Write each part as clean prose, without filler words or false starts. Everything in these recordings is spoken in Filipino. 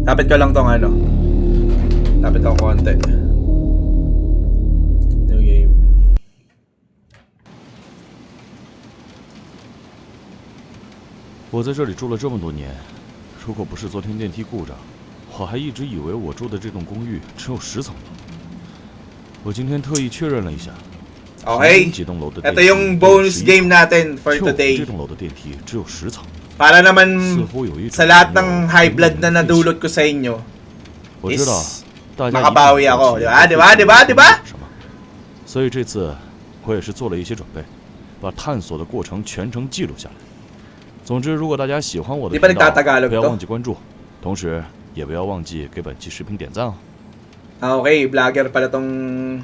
Lapit ko lang tong ano. Lapit ako konti. New game. 我在这里住了这么多年，如果不是昨天电梯故障，我还一直以为我住的这栋公寓只有10层楼。我今天特意确认了一下， Okay. 几栋楼的 Ito yung bonus game natin for 就我们 today. 这栋楼的电梯只有10层， Para naman 似乎有一种 sa lahat ng high blood na nadulot ko sa inyo 我知道 is 大家 makabawi 一定 ako, 好 di 奇 ba? Di ba? Di ba? Di ba? 什么？所以这次我也是做了一些准备，把探索的过程全程记录下来。总之，如果大家喜欢我的 Di ba 频道， nagtatagalog 不要 to? 忘记关注，同时也不要忘记给本期视频点赞哦。 Okay, vlogger pala tong...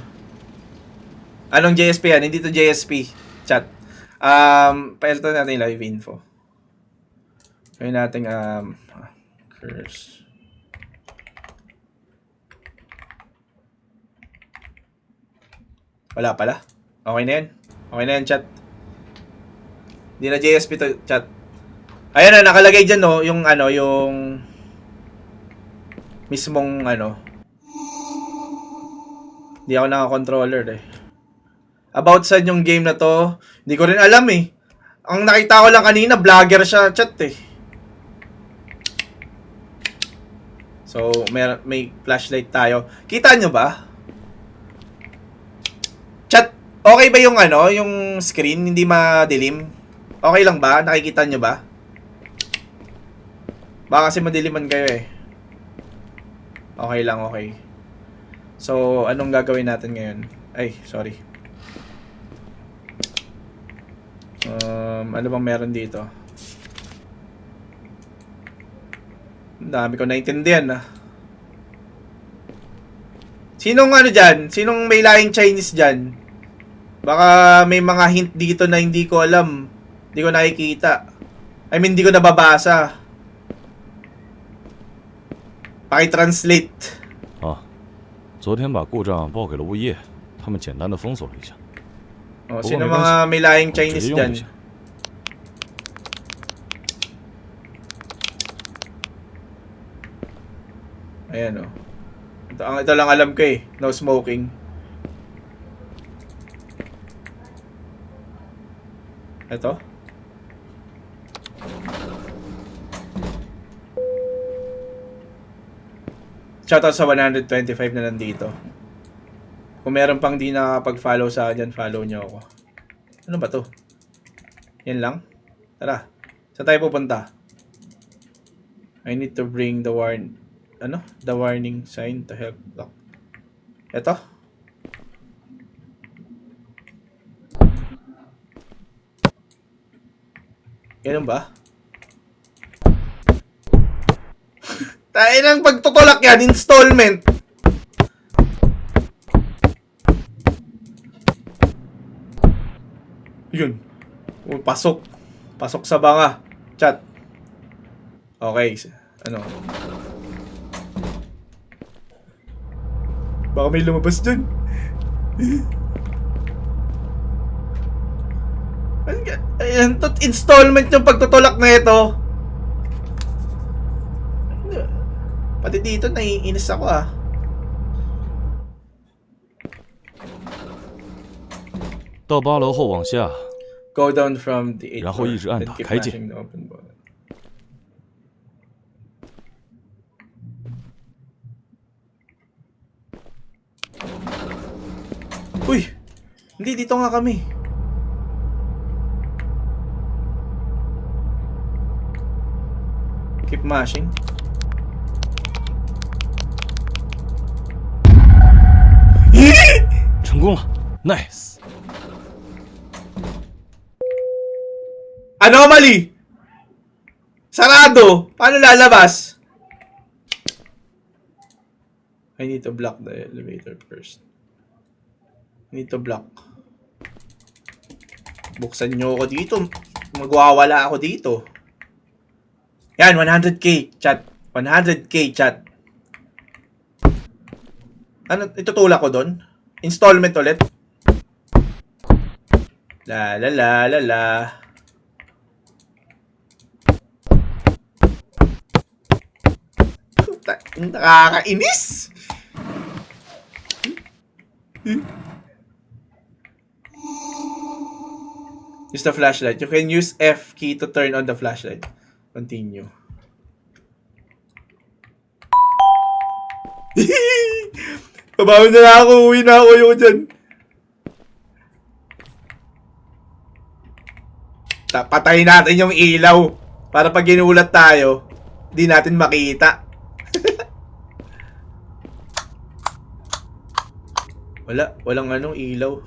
Anong JSP yan? Hindi to JSP. Chat. Pailto natin yung live info. Gawin natin, curse. Wala pala. Okay na yan. Okay na yan, chat. Hindi na JSP to, chat. Ayan na, nakalagay dyan, no, yung ano, yung... mismong, ano... Hindi ako naka-controller, eh. About saan yung game na to, hindi ko rin alam, eh. Ang nakita ko lang kanina, vlogger siya, chat, eh. So, may flashlight tayo. Kita nyo ba? Chat, okay ba yung ano, yung screen, hindi madilim? Okay lang ba? Nakikita nyo ba? Baka kasi madiliman kayo, eh. Okay lang, okay. So, anong gagawin natin ngayon? Ay, sorry. Ano bang meron dito? Ang dami ko naintindihan, ah. Sinong ano dyan? Sinong may lahing Chinese dyan? Baka may mga hint dito na hindi ko alam. Hindi ko nakikita. I mean, hindi ko nababasa. Paki-translate. 啊，昨天把故障报给了物业，他们简单的封锁了一下。 Oh, sino mga may lahing Chinese dyan? Ayan, oh. Ito lang alam ko, eh. No smoking. Ito? Shoutout sa 125 na nandito. Kung meron pang di nakapag-follow sa akin, follow nyo ako. Ano ba to? Yan lang? Tara. Saan tayo pupunta? I need to bring the the warning sign to help block. Ito? Ganun ba? Tayo ng pagtutulak yan, installment. Yun. Pasok. Pasok sa banga. Chat. Okay. Ano? Baka may lumabas dyan. Ayan, installment yung pagtutulak na ito. Pati dito naiinis ako, ah. 到8楼后往下， Go down from the 8th 然后一直按 floor, 打 then keep 开键。 mashing the open button. Uy! Hindi, dito nga kami. Keep mashing. Yeah! 成功了 ，nice。 Anomaly! Sarado! Paano lalabas? I need to block the elevator first. I need to block. Buksan nyo ako dito. Magwawala ako dito. Yan, 100k chat. 100k chat. Ano, itutulak ko doon? Installment ulit? La la la la la. Nakakainis! Use the flashlight. You can use F key to turn on the flashlight. Continue. Pabawi na lang ako. Uwi na ako yung dyan. Patayin natin yung ilaw. Para pag ginulat tayo, di natin makita. Walang ilaw.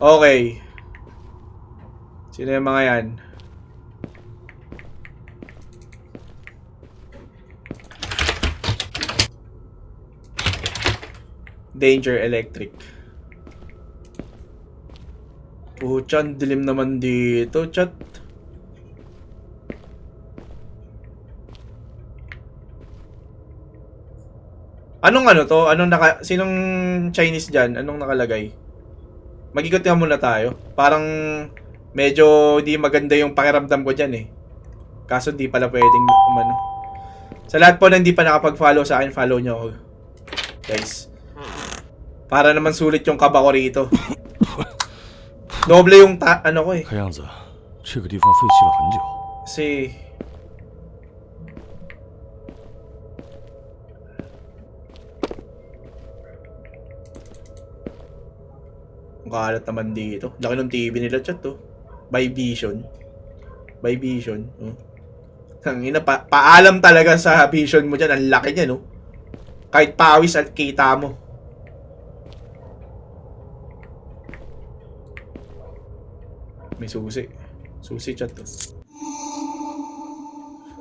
Okay. Sino yung mga yan? Danger electric. Puchan, dilim naman dito, chat. Anong to? Sinong Chinese dyan? Anong nakalagay? Mag-ikot nga muna tayo. Parang medyo di maganda yung pakiramdam ko dyan eh. Kaso di pala pwedeng umano. Sa lahat po na hindi pa nakapag-follow sa akin, follow nyo ako. Guys. Para naman sulit yung kaba ko rito. Doble yung ko eh. 看样子，这个地方废弃了很久。 Kasi ang kalat naman dito. Laki ng TV nila, chat to. By Vision. By Vision. Oh. Tangina, paalam talaga sa vision mo dyan. Ang laki niya, no? Kahit pawis at kita mo. May susi. Susi, chat to.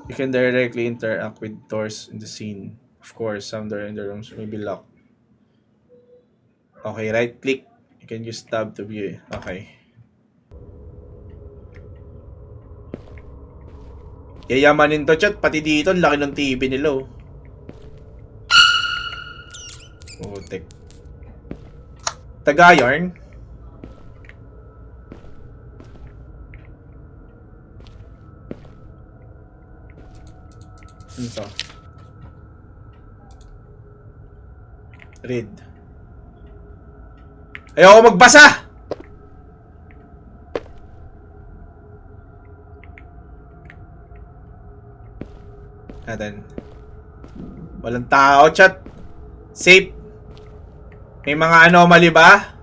You can directly interact with doors in the scene. Of course, some door in the rooms may be locked. Okay, right click. You can use tab to view. Okay. Yayamanin to, chat. Pati dito, ang laki ng TV nila, oh. Putik. Taga-yarn. Ano to? Read. Ayoko magbasa! Natin. Walang tao, chat. Safe. May mga anomaly ba?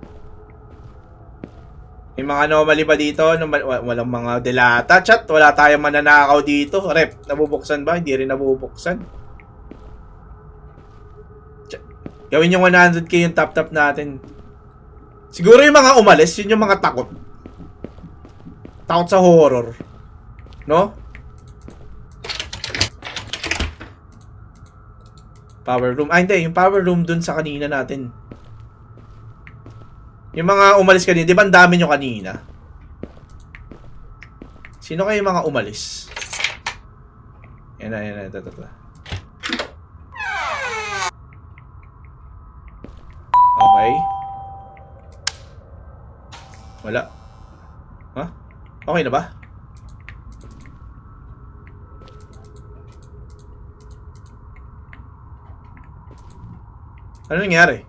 May mga anomaly ba dito? Walang mga delata, chat. Wala tayong mananakaw dito. Rep, nabubuksan ba? Hindi rin nabubuksan. Gawin yung 100k yung tap-tap natin. Siguro yung mga umalis, yun yung mga takot. Takot sa horror. No? Power room. Hindi. Yung power room dun sa kanina natin. Yung mga umalis kanina. Di ba ang dami nyo kanina? Sino kayo yung mga umalis? Yan na. Ito. Okay. Wala. Ha? Okay na ba? Ano nangyari?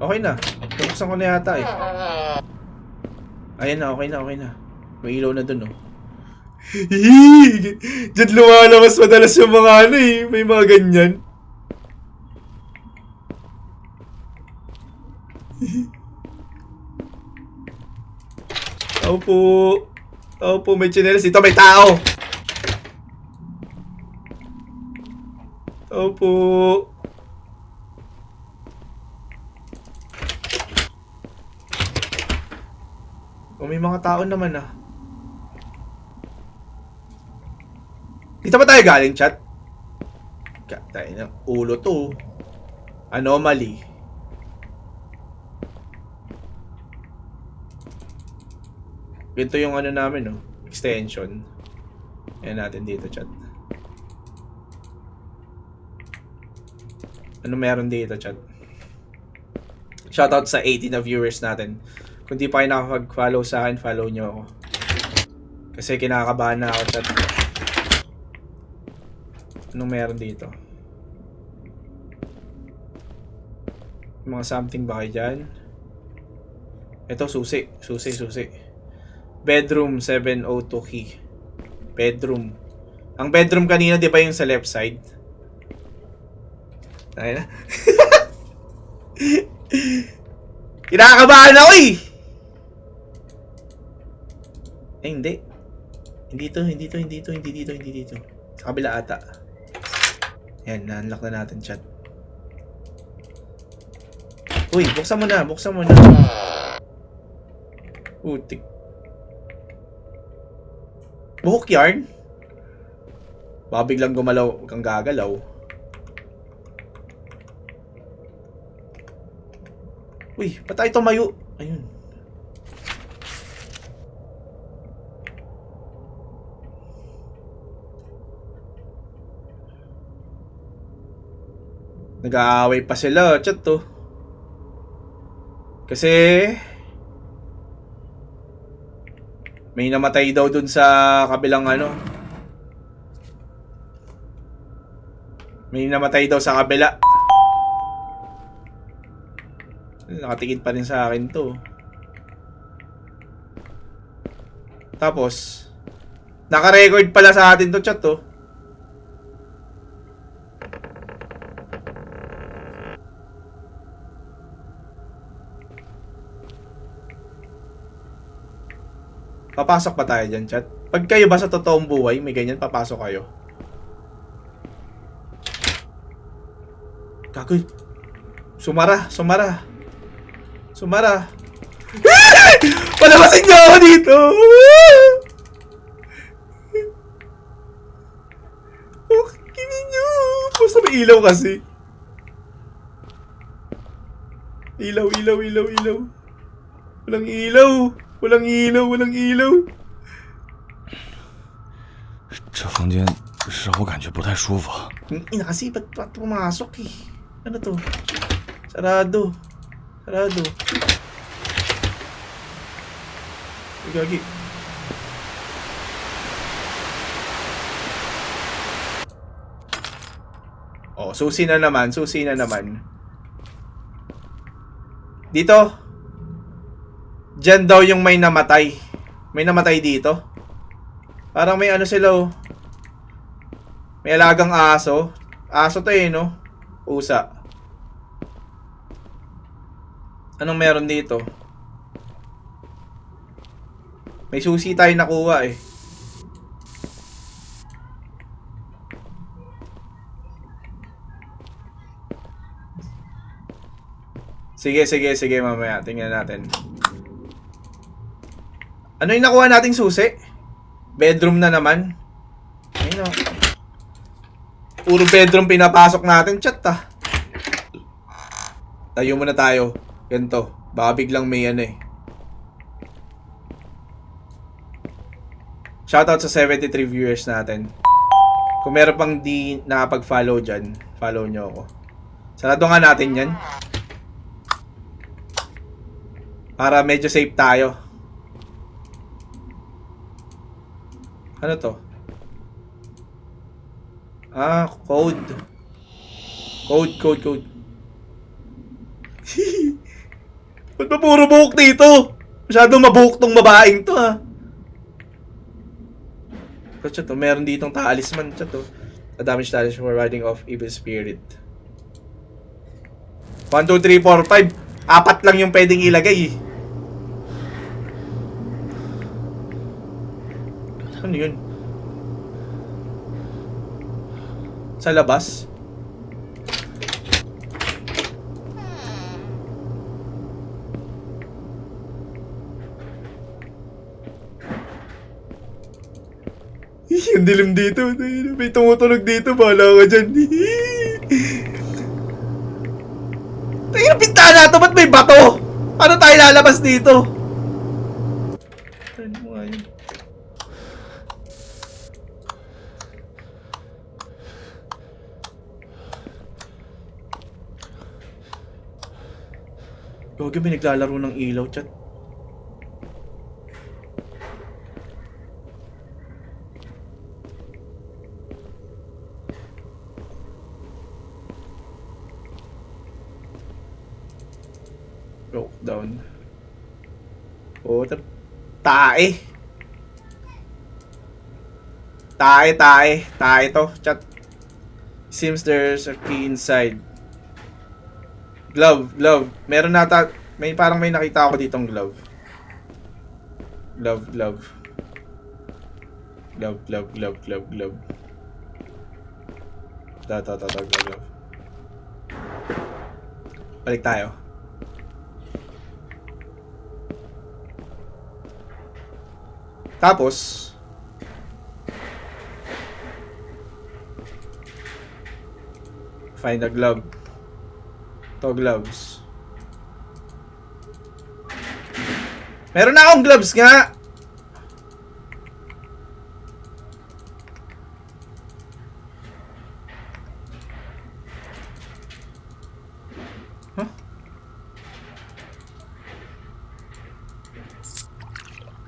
Okay na. Tapos ko na yata eh. Ayan na, okay na. May ilaw na dun, oh. Diyan lumalabas madalas yung mga may mga ganyan. Tao po, may chinelas. Ito may tao. Tao po. May mga tao naman ah. Dito ba tayo galing, chat? Tayo ng ulo to. Anomaly. Ito yung ano namin, no? Extension. Ayan natin dito, chat. Ano meron dito, chat? Shoutout sa 80 na viewers natin. Kung di pa kayo nakapag-follow sa akin, follow nyo ako. Kasi kinakabahan na ako, chat. Anong meron dito? Mga something ba kayo dyan? Ito, susi. Susi. Bedroom 702 key. Bedroom. Ang bedroom kanina, di ba yung sa left side? Ayun na. Kinakabahan ako eh! Eh, hindi. Hindi dito. Sa kabila ata. Yan, na-unlock na natin, chat. Uy, buksan mo na. Utik. Buhok yarn? Baka biglang gumalaw kang gagalaw. Uy, ba't tayo tumayo? Ayun. Nag-aaway pa sila, chat to. Kasi may namatay daw dun sa kabilang ano. May namatay daw sa kabila. Nakatikid pa rin sa akin to. Tapos naka-record pala sa atin to, chat to. Papasok pa tayo dyan, chat? Pag kayo ba sa totoong buhay, may ganyan, papasok kayo? Kagoy. Sumara. Palabasin niyo ako dito! Okay ninyo! Basta may ilaw kasi. Ilaw. Walang ilaw. 这房间让我感觉不太舒服。 Ina kasi, ba't pumasok eh? Ano to? Sarado. Gagi. Oh, susi na naman. Dito. Diyan daw yung may namatay. May namatay dito. Parang may ano sila oh. May alagang aso. Aso to eh, no? Pusa. Anong meron dito? May susi tayo nakuha eh. Sige, mamaya. Tingnan natin. Ano yung nakuha nating susi? Bedroom na naman. Ayun o. Puro bedroom pinapasok natin, chat ah. Tayo muna tayo. Ganito. Baka biglang may ano eh. Shoutout sa 73 viewers natin. Kung meron pang di nakapag-follow dyan, follow nyo ako. Sarado nga natin yan. Para medyo safe tayo. Ano to? Ah, code. Code. Ba't ba puro buhok dito? Masyadong mabuhok tong babaeng to ha. Chat to, meron ditong talisman, chat to. A damage talisman for riding off evil spirit. 1, 2, 3, 4, 5. Apat lang yung pwedeng ilagay. Ano yun? Sa labas? Ang dilim dito. May tumutunog dito. Bahala ka dyan. Tayo na pintana to. Ba't may bato? Paano tayo lalabas dito? Ano mo nga yun? Gagi, may naglalaro ng ilaw, chat. down. Oh, tae. Tae to. Chat. Seems there's a key inside. Glove. Meron nata, parang may nakita ako ditong glove. Glove. Glove. Balik tayo. Tapos, find a glove. To gloves. Meron na akong gloves nga. Huh?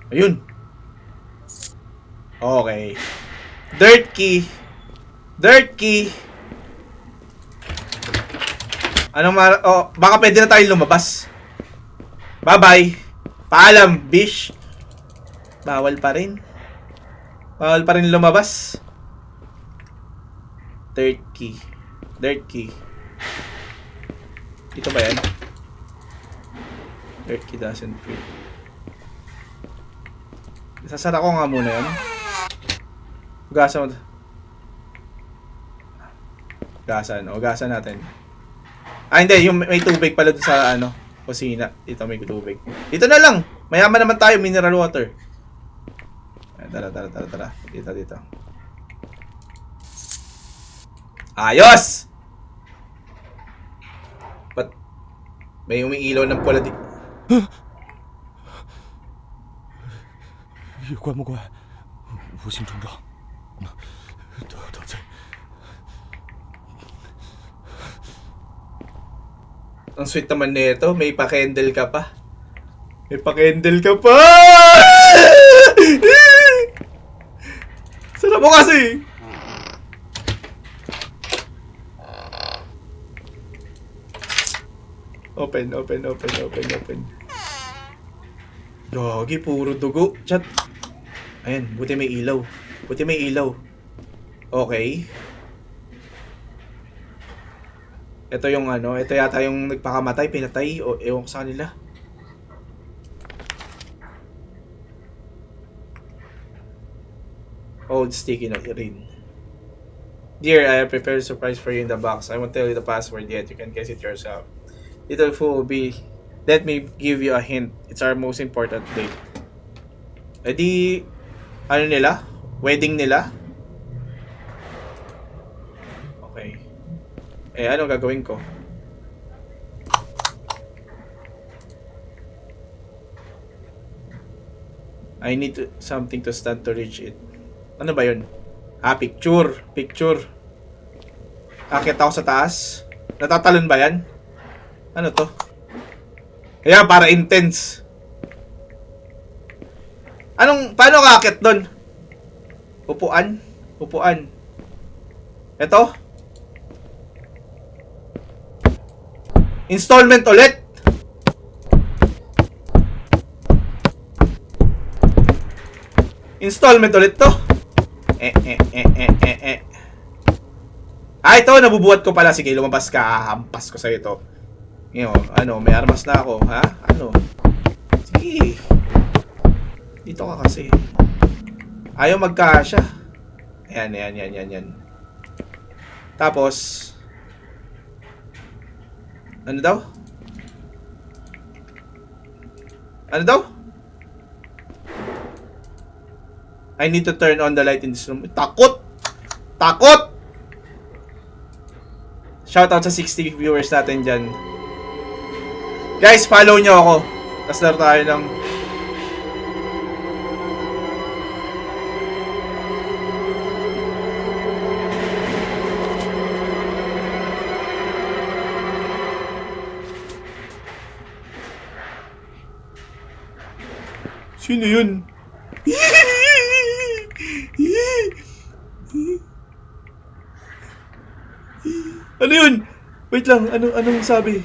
Ayun. Okay. Dirt key. Baka pwede na tayong lumabas. Bye-bye. Paalam, bish. Bawal pa rin lumabas. Dirt key. Dito ba yan? Dirt key doesn't fit. Sasara ko nga muna yan. Hugasan natin. Hindi, yung may tubig pala doon sa kusina. Dito may tubig. Dito na lang. Mayaman naman tayo, mineral water. Tara. Dito. Ayos! Ba't may umiilaw ng pula di... 越怪莫怪，无形中招。得罪。 Ang sweet naman nito, may pa-candle ka pa. Sarap mo kasi. Open. Gagi, puro dugo. Chat. Ayan, buti may ilaw. Okay. Ito yung ito yata yung nagpakamatay, pinatay, o ewan ko sa kanila. Old sticky note rin. Dear, I have prepared a surprise for you in the box. I won't tell you the password yet. You can guess it yourself. Little fool will be... Let me give you a hint. It's our most important date. Eh di... Ano nila? Wedding nila? Okay. Eh, ano gagawin ko? I need something to stand to reach it. Ano ba yun? Picture. Akit ako sa taas. Natatalon ba yan? Ano to? Kaya para intense. Paano ka akit doon? Upuan. Ito? Installment ulit. Installment ulit to. Ito, nabubuhat ko pala. Sige, lumabas ka. Hampas ko sa'yo ito. Ngayon, may armas na ako, ha? Sige. Dito ka kasi. Ayaw magkasya. Ayan. Tapos, ano daw? I need to turn on the light in this room. Takot! Shoutout sa 60 viewers natin dyan. Guys, follow nyo ako. Tapos laro tayo ng... Sino yun? Ano yun? Wait lang, anong sabi?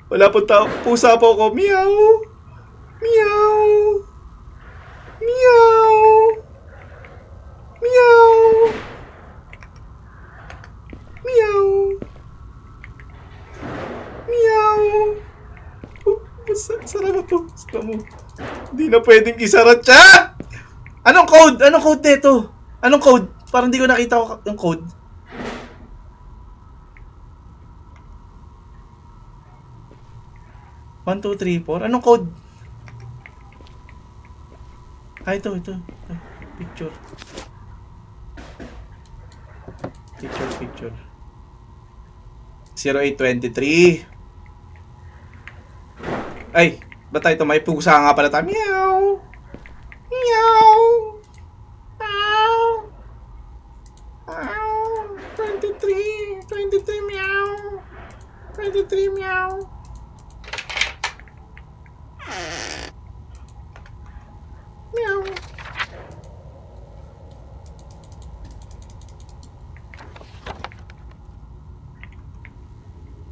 Wala po tao. Pusa po ako. Meow. Meow. Meow. Meow. Meow. Meow. Sara mo to. Sara mo. Hindi na pwedeng isara chat! Anong code? Anong code nito? Anong code? Parang hindi ko nakita yung code. One, two, three, four. Anong code? Ah, ito. Picture. Picture. 0823. Ay, ba't tayo ito? May pusa nga pala tayo. Meow! Meow! Meow! Meow! 23 meow! 23 meow! Meow!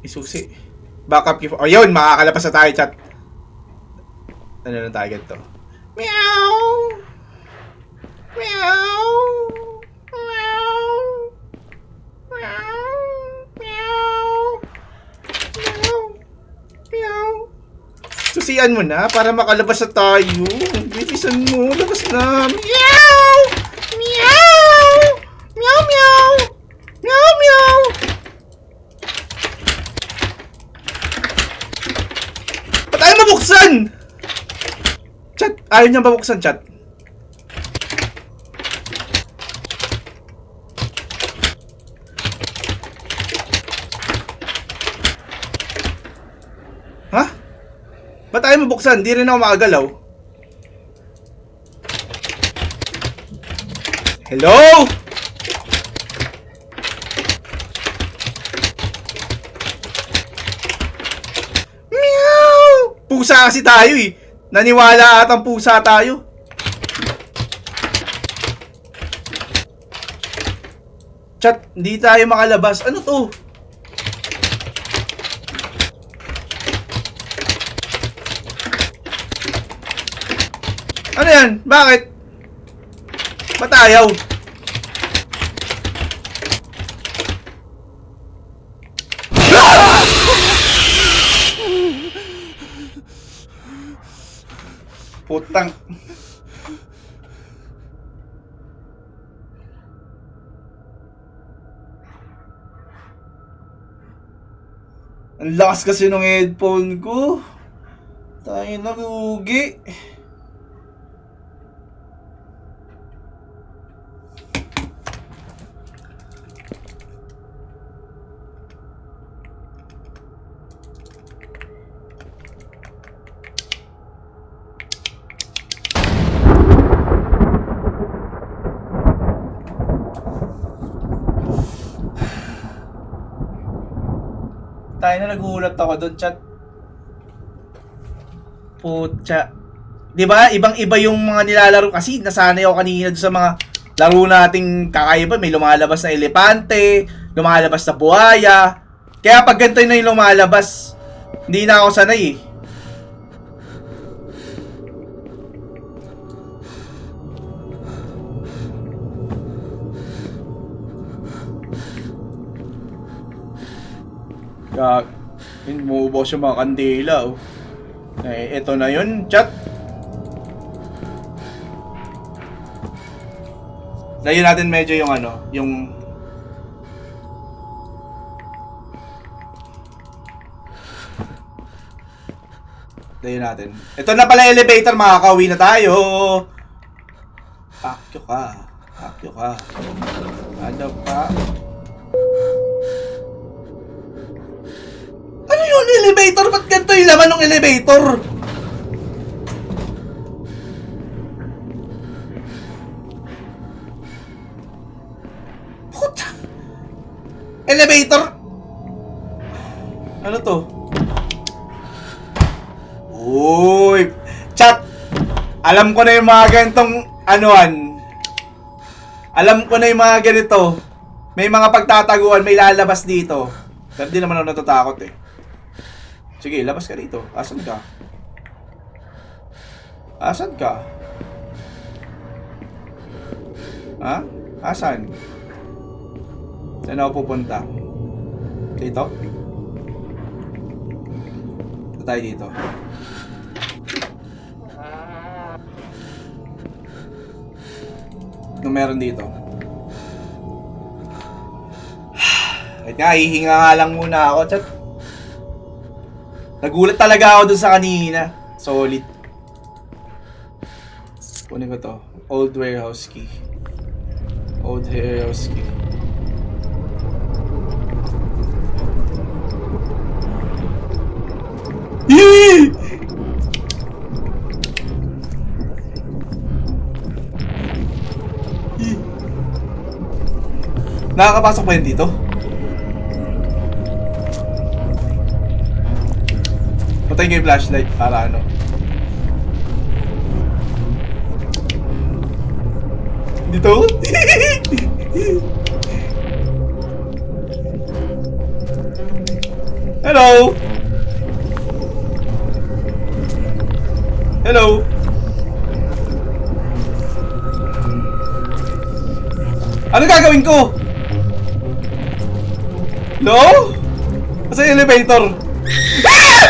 Isusi. Backup key. Oh, yun! Makakalabas na tayo, chat. Ano lang tayo ganito? Meow! Meow! Meow! Meow! Meow! Meow! Meow! Susian mo na para makalabas na tayo. Bilisan mo. Labas na. Meow! Meow! Meow! Meow! Meow! Meow! Ba't ayaw mabuksan? Chat! Ayaw niyang mabuksan, chat. Ha? Ba't ayaw mabuksan? Di rin ako makagalaw. Hello? Meow! Pusa kasi tayo eh. Naniwala atang pusa tayo. Chat, hindi tayo makalabas. Ano to? Ano yan? Bakit? Ba't ayaw? Putang. Ang lakas kasi ng headphone ko. Tayo na lugi. Tayo na nagulat ako doon, chat. Putya. 'Di ba? Ibang-iba yung mga nilalaro kasi nasanay ako kanina doon sa mga laro nating kakaiba, may lumalabas na elepante, lumalabas na buhaya. Kaya pag ganito na yung lumalabas, hindi na ako sanay eh. Gag, umuubos yung mga kandila, oh. Eh, ito na yun, chat. Layo natin medyo yung ano, yung... Layo natin. Ito na pala elevator, makakauwi na tayo. Pakyo ka. Pakyo ka. Ano ka? Ano yun, elevator? Ba't ganito yung laman ng elevator? Puta! Elevator? Ano to? Uy! Chat! Alam ko na yung mga ganitong anuan. Alam ko na yung mga ganito. May mga pagtataguan, may lalabas dito. Pero di naman ako natatakot eh. Sige, labas ka dito. Asan ka? Asan ka? Ha? Asan? Saan ako pupunta? Dito? Ito tayo dito. Ano meron dito? Wait nga, hihinga nga lang muna ako. Chat. Nagulat talaga ako dun sa kanina. Solid. Kunin ko to. Old warehouse key. Old warehouse key. Yee! Nakakapasok ba yun dito? Patayin ko yung flashlight para ano. Dito? Hello? Hello? Ano gagawin ko? Hello? Asa yung elevator? Ah!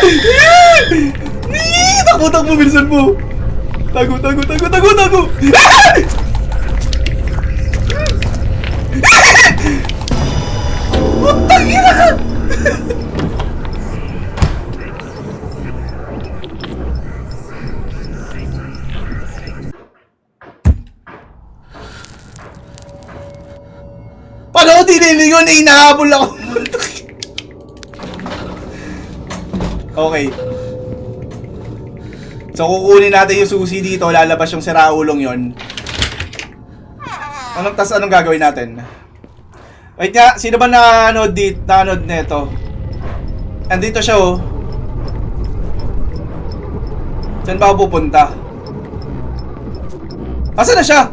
Takbo, bilisan mo! Tago! Ah! Putang ina ka! Paano ko tinilingon na inahabol ako? Okay. So kukunin natin yung susi dito, lalabas yung siraulong yon. Anong gagawin natin? Wait nga, sino ba nanood nito? Andito siya oh. Saan ba ako pupunta? Asan na siya?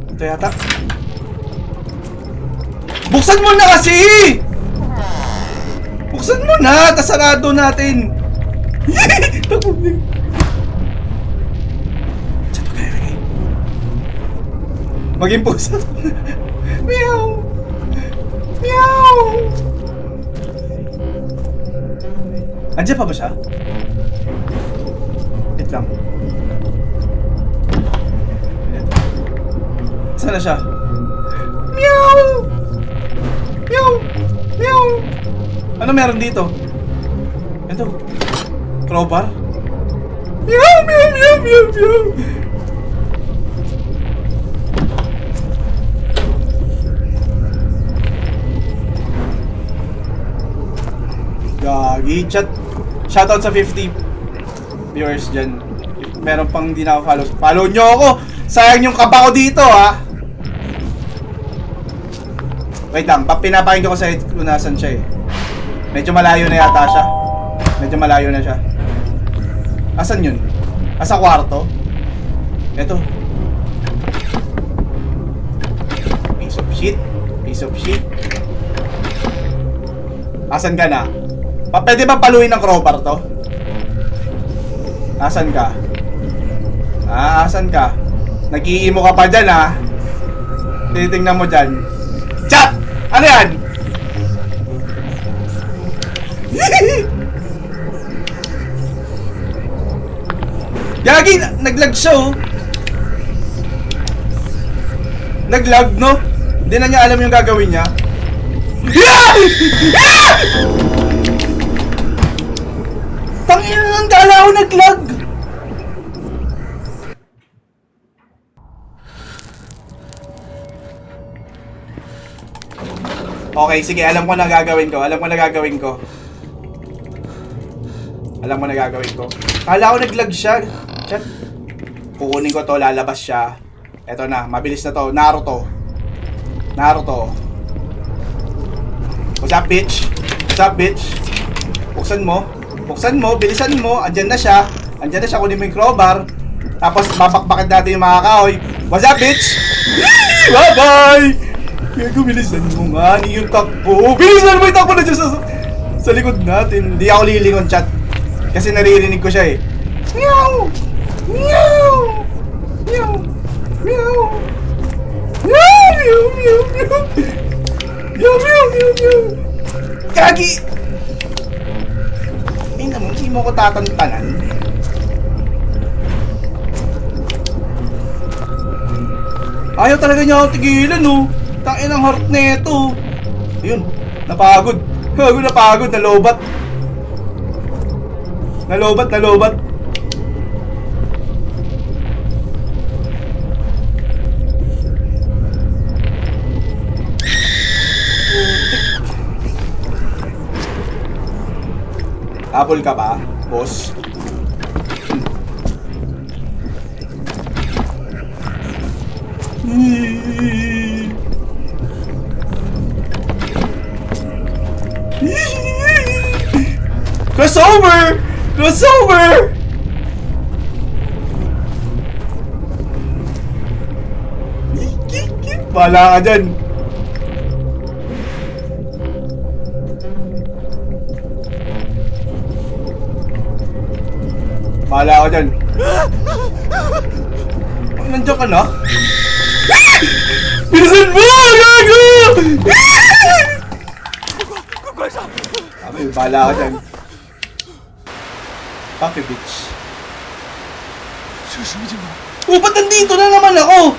Ito yata. Buksan mo na kasi! Buksan mo na! Tasarado natin! Maging pusa. Meow! Meow! Andiyan pa ba siya? Wait lang. Saan na siya? Meow! Meow! Meow! Ano meron dito? Ito. Crowbar? Meow! Meow! Meow! Meow! Meow! Gagi, chat. Shoutout sa 50 viewers dyan. If meron pang hindi na-follow, follow nyo ako. Sayang yung kapa ko dito, ha. Wait lang, pinapakinggan ko sa kung nasan siya eh. Medyo malayo na yata siya. Medyo malayo na siya. Asan yun? Asa kwarto? Eto. Piece of shit. Piece of shit. Asan ka na? Pwede ba paluin ng crowbar to? Asan ka? Asan ka? Nag-iimo ka pa dyan, ha? Titingnan mo dyan. Chat! Ano yan? Gagi! Naglag siya, oh. Naglag, no? Hindi na niya alam yung gagawin niya. Tangina ng gala ako naglag! Okay, sige, alam ko na gagawin ko. Alam mo na gagawin ko. Kala ko naglag siya. Chat. Kukunin ko to, lalabas siya. Eto na, mabilis na to. Naruto. What's up, bitch? Buksan mo, bilisan mo. Andyan na siya, kunin mo yung crowbar. Tapos babakbakit natin yung mga kahoy. What's up, bitch? Bye-bye! Gago, bilisan mo nga yung takbo. Bilisan mo yung takbo na dyan sa likod natin. Hindi ako lilingon, chat. Kasi naririnig ko siya eh. Meow! Meow! Meow! Meow! Meow! Meow! Meow! Meow! Meow! Meow! Meow! Meow! Gagi! Ay naman, hindi mo ko tatantanan. Ayaw talaga niya ako tigilan, no? Tangin ang heart neto. Ayun, napagod. Napagod, nalobat. Nalobat. Apple ka ba, boss? Crossover! Crossover! Bahala ka dyan. Bahala ka dyan. Oh, nandiyan ka na? Bilisan mo! Gago! Sabi, bahala ka dyan. Fuck you, bitch. Oh, ba't nandito na naman ako?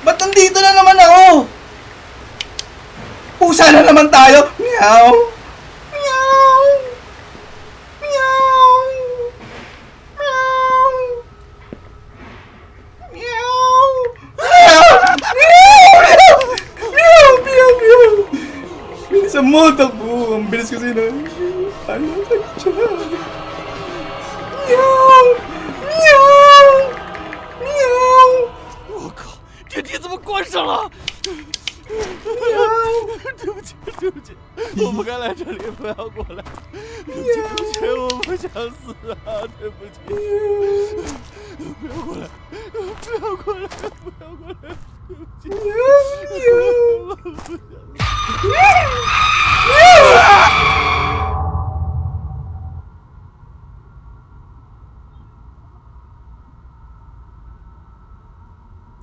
Ba't nandito na naman ako? Pusa na naman tayo. Meow. Meow. Meow. Meow. Meow. Meow. Meow. Meow. Meow. Meow. Bilisan mo, takbo. Ang bilis kasi na. Ano ka dyan? Meow. Meow. Meow. 我靠，电梯怎么关上了？对不起，对不起，我不该来这里，不要过来。对不起，我不想死啊！对不起，不要过来，不要过来，不要过来，对不起。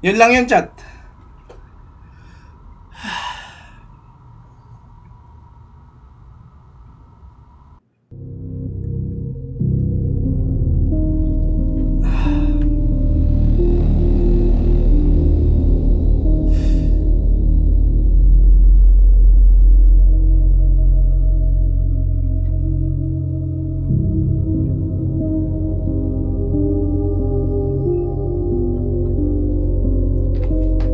Yun lang yung chat.